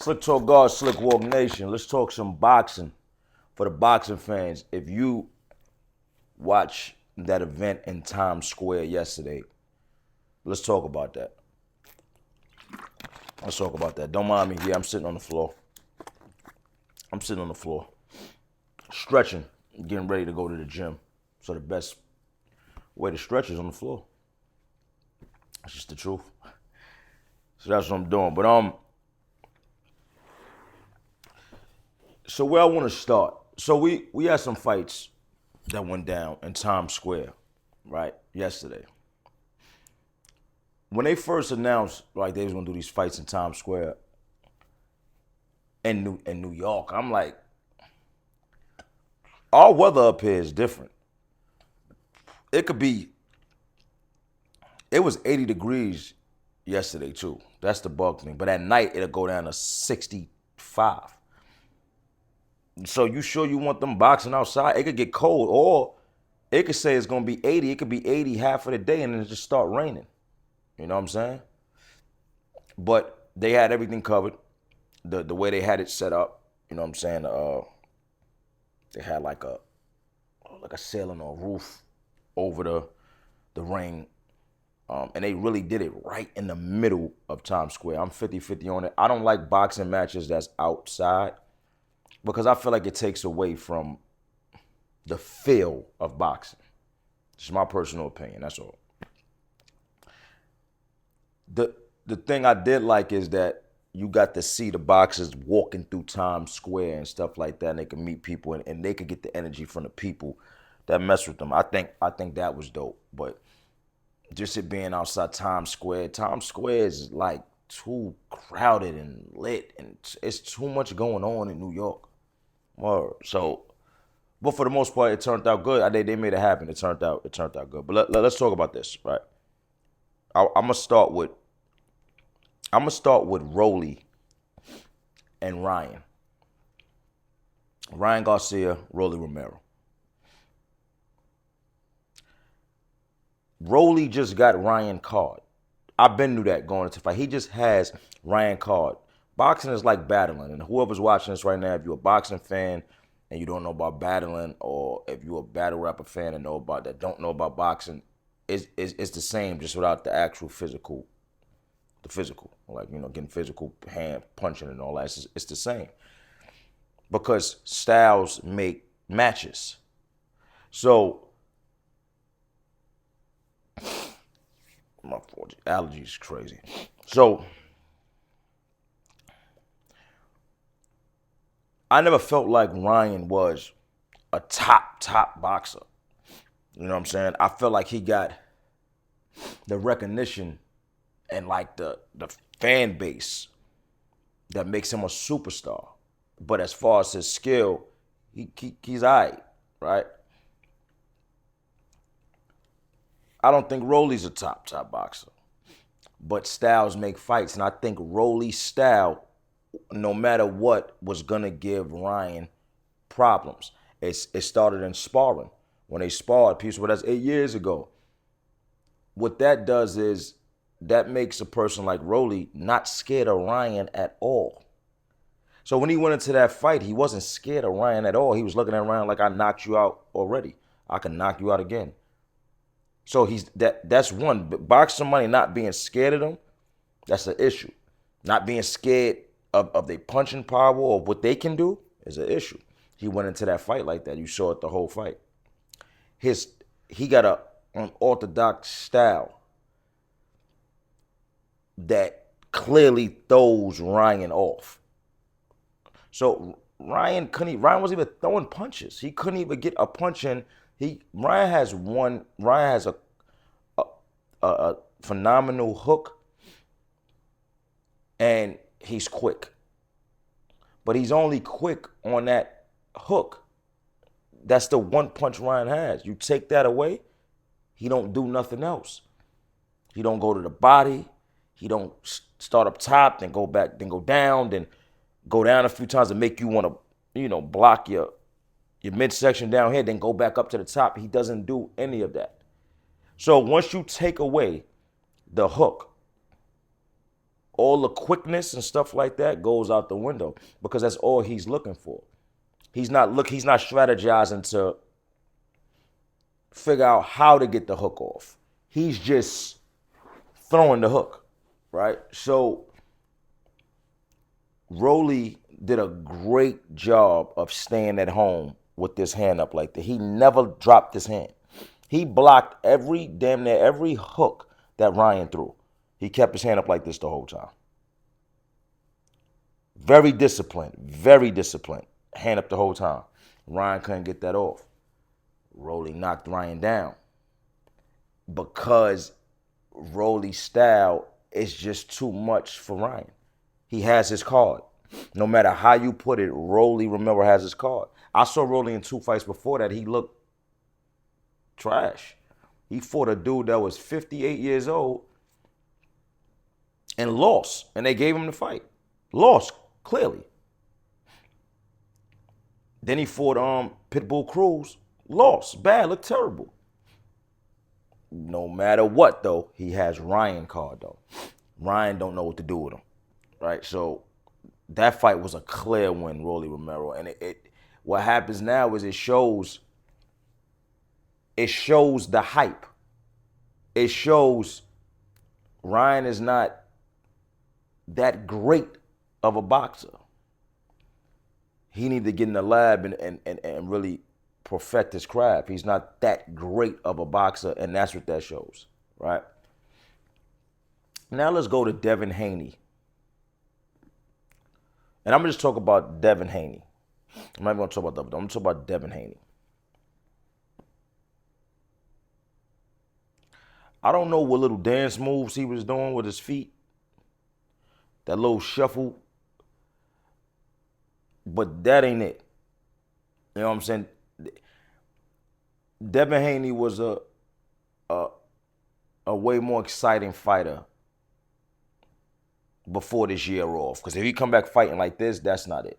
Slick Talk God, Slick Walk Nation. Let's talk some boxing for the boxing fans. If you watch that event in Times Square yesterday, let's talk about that. Let's talk about that. Don't mind me. Yeah, I'm sitting on the floor. Stretching, getting ready to go to the gym. So the best way to stretch is on the floor. That's just the truth. So that's what I'm doing. But so where I want to start. So we had some fights that went down in Times Square, right, yesterday. When they first announced like they was gonna do these fights in Times Square in New York, I'm like, our weather up here is different. It was 80 degrees yesterday too. That's the bug thing. But at night it'll go down to 65. So you sure you want them boxing outside? It could get cold, or it could say it's gonna be 80. It could be 80 half of the day and then it just start raining. You know what I'm saying? But they had everything covered. The way they had it set up, you know what I'm saying? They had like a ceiling or roof over the ring. And they really did it right in the middle of Times Square. I'm 50-50 on it. I don't like boxing matches that's outside because I feel like it takes away from the feel of boxing. It's my personal opinion, that's all. The thing I did like is that you got to see the boxers walking through Times Square and stuff like that, and they could meet people and they could get the energy from the people that mess with them. I think that was dope. But just it being outside Times Square is like too crowded and lit, and it's too much going on in New York. So, but for the most part, it turned out good. They made it happen. It turned out good. But let's talk about this, right? I'm gonna start with Rolly and Ryan. Ryan Garcia, Rolly Romero. Rolly just got Ryan card. I've been knew that going into the fight. He just has Ryan card. Boxing is like battling, and whoever's watching this right now, if you're a boxing fan and you don't know about battling, or if you're a battle rapper fan and don't know about boxing, it's the same, just without the actual physical. The physical, like, you know, getting physical, hand punching and all that. It's the same because styles make matches. So my allergies is crazy. So I never felt like Ryan was a top boxer. You know what I'm saying? I felt like he got the recognition and like the fan base that makes him a superstar. But as far as his skill, he's all right? I don't think Rolly's a top boxer. But styles make fights. And I think Rolly's style, no matter what, was going to give Ryan problems. It started in sparring. When they sparred, people, that's 8 years ago. What that does is that makes a person like Rolly not scared of Ryan at all. So when he went into that fight, he wasn't scared of Ryan at all. He was looking at Ryan like, I knocked you out already. I can knock you out again. So that's one. But boxing somebody not being scared of them, that's an issue. Not being scared of their punching power or what they can do is an issue. He went into that fight like that. You saw it the whole fight. He got an unorthodox style that clearly throws Ryan off. So Ryan wasn't even throwing punches. He couldn't even get a punch in. Ryan has a phenomenal hook, and he's quick. But he's only quick on that hook. That's the one punch Ryan has. You take that away, he don't do nothing else. He don't go to the body. He don't start up top, then go back, then go down a few times to make you want to, block your midsection down here, then go back up to the top. He doesn't do any of that. So once you take away the hook, all the quickness and stuff like that goes out the window because that's all he's looking for. He's not strategizing to figure out how to get the hook off. He's just throwing the hook, right? So Rolly did a great job of staying at home with this hand up like that. He never dropped his hand. He blocked damn near every hook that Ryan threw. He kept his hand up like this the whole time. Very disciplined, very disciplined. Hand up the whole time. Ryan couldn't get that off. Rolly knocked Ryan down because Rolly's style is just too much for Ryan. He has his card. No matter how you put it, Romero has his card. I saw Rolly in 2 fights before that. He looked trash. He fought a dude that was 58 years old and lost, and they gave him the fight. Lost, clearly. Then he fought Pitbull Cruz. Lost, bad, looked terrible. No matter what, though, he has Ryan card, though. Ryan don't know what to do with him, right? So that fight was a clear win, Rolly Romero. And what happens now is it shows the hype. It shows Ryan is not that great of a boxer. He needs to get in the lab and really perfect his craft. He's not that great of a boxer, and that's what that shows, right? Now let's go to Devin Haney. And I'm going to just talk about Devin Haney. I'm not going to talk about that. I'm going to talk about Devin Haney. I don't know what little dance moves he was doing with his feet. That little shuffle. But that ain't it. You know what I'm saying? Devin Haney was a way more exciting fighter before this year off. Because if he come back fighting like this, that's not it.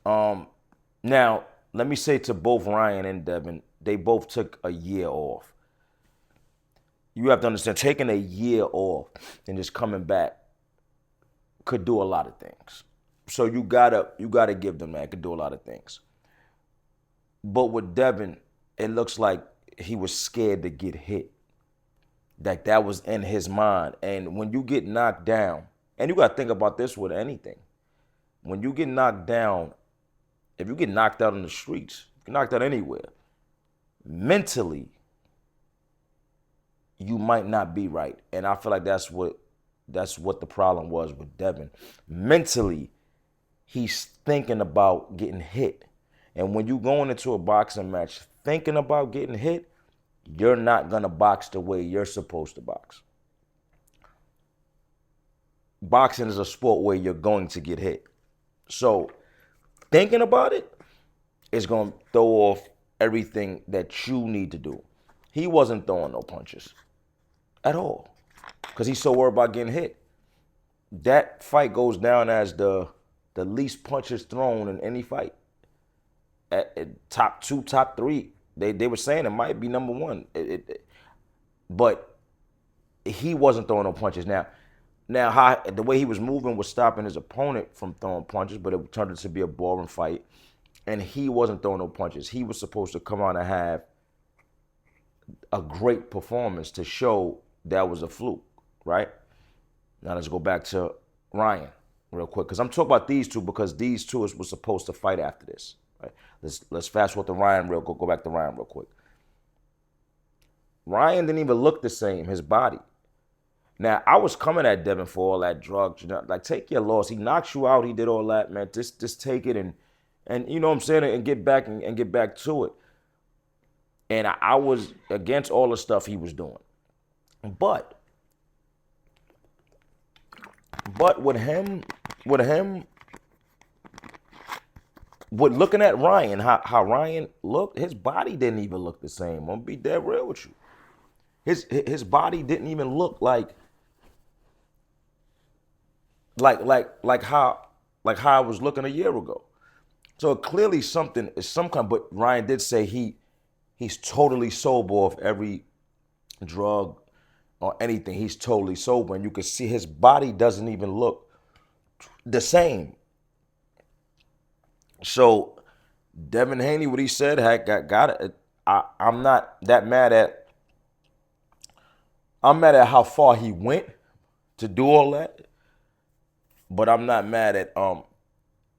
Now, let me say to both Ryan and Devin, they both took a year off. You have to understand, taking a year off and just coming back could do a lot of things. So you gotta give them that. It could do a lot of things. But with Devin, it looks like he was scared to get hit. That was in his mind. And when you get knocked down, and you gotta think about this with anything. When you get knocked down, if you get knocked out on the streets, you get knocked out anywhere, mentally, you might not be right. And I feel like that's what the problem was with Devin. Mentally, he's thinking about getting hit. And when you're going into a boxing match thinking about getting hit, you're not going to box the way you're supposed to box. Boxing is a sport where you're going to get hit. So thinking about it is going to throw off everything that you need to do. He wasn't throwing no punches at all because he's so worried about getting hit. That fight goes down as the least punches thrown in any fight. At top 2, top 3. They were saying it might be number 1. But he wasn't throwing no punches. Now the way he was moving was stopping his opponent from throwing punches, but it turned out to be a boring fight. And he wasn't throwing no punches. He was supposed to come on and have a great performance to show that was a fluke, right? Now let's go back to Ryan real quick, because I'm talking about these two because these two were supposed to fight after this. Right? Let's fast forward to Ryan go back to Ryan real quick. Ryan didn't even look the same, his body. Now, I was coming at Devin for all that drugs, like take your loss. He knocks you out, he did all that, man. Just take it and you know what I'm saying, and get back and get back to it. And I was against all the stuff he was doing. But with him, with looking at Ryan, how Ryan looked, his body didn't even look the same. I'm gonna be dead real with you. His body didn't even look like how I was looking a year ago. So clearly something is some kind. But Ryan did say he's totally sober off every drug or anything. He's totally sober, and you can see his body doesn't even look the same. So Devin Haney, what he said, got it. I'm not that mad at. I'm mad at how far he went to do all that, but I'm not mad at.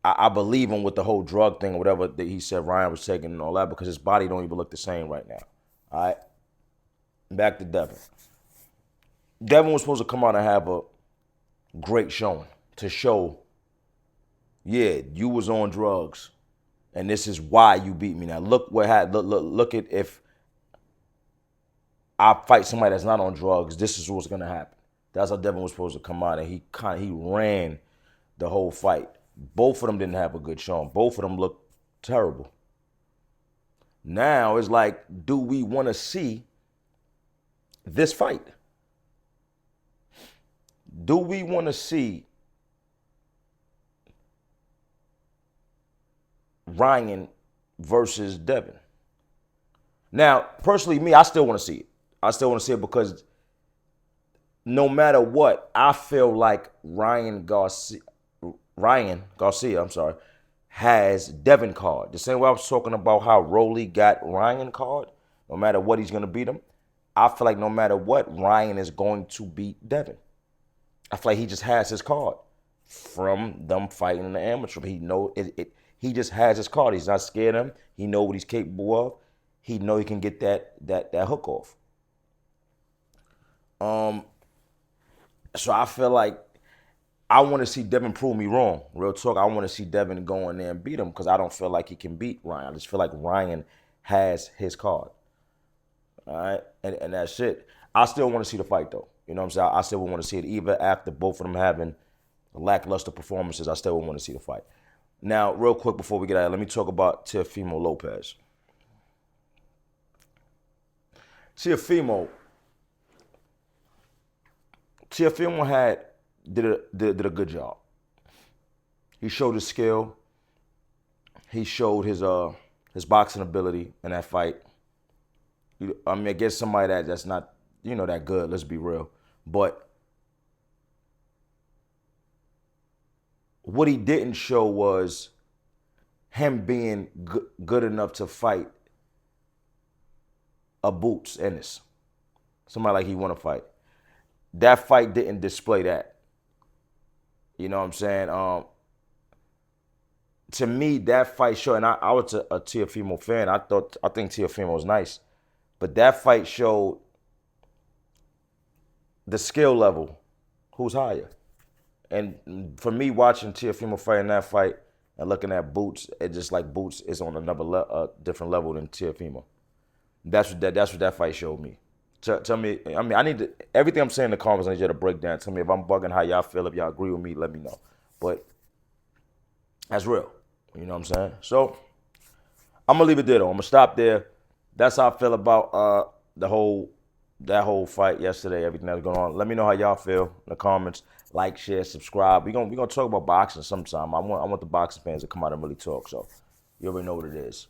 I believe him with the whole drug thing or whatever that he said Ryan was taking and all that because his body don't even look the same right now. All right, back to Devin. Devin was supposed to come out and have a great showing to show, yeah, you was on drugs, and this is why you beat me. Now look what happened. Look at if I fight somebody that's not on drugs. This is what's gonna happen. That's how Devin was supposed to come out, and he ran the whole fight. Both of them didn't have a good showing. Both of them looked terrible. Now it's like, do we want to see this fight? Do we want to see Ryan versus Devin? Now, personally, me, I still want to see it. I still want to see it because no matter what, I feel like Ryan Garcia, has Devin card. The same way I was talking about how Rolly got Ryan card. No matter what, he's going to beat him. I feel like no matter what, Ryan is going to beat Devin. I feel like he just has his card from them fighting in the amateur. He know it. He just has his card. He's not scared of him. He know what he's capable of. He know he can get that hook off. So I feel like I want to see Devin prove me wrong. Real talk. I want to see Devin go in there and beat him because I don't feel like he can beat Ryan. I just feel like Ryan has his card. All right, and that's it. I still want to see the fight though. You know what I'm saying? I still want to see it even after both of them having lackluster performances. I still want to see the fight. Now, real quick before we get out, let me talk about Teofimo Lopez. Teofimo did a good job. He showed his skill. He showed his boxing ability in that fight. I mean, against somebody that's not, that good, let's be real. But what he didn't show was him being good enough to fight a Boots Ennis. Somebody like he want to fight. That fight didn't display that. You know what I'm saying? To me, that fight showed, and I was a Teofimo fan. I think Teofimo was nice. But that fight showed the skill level, who's higher. And for me, watching Teofimo fight in that fight and looking at Boots, it's just like Boots is on another different level than Teofimo. That's what that fight showed me. Tell me, I need to, everything I'm saying in the comments, I need you to break down. Tell me if I'm bugging, how y'all feel. If y'all agree with me, let me know. But that's real. You know what I'm saying? So I'm going to leave it there, though. I'm going to stop there. That's how I feel about that whole fight yesterday, everything that's going on. Let me know how y'all feel in the comments. Like, share, subscribe. We're gonna talk about boxing sometime. I want the boxing fans to come out and really talk. So you already know what it is.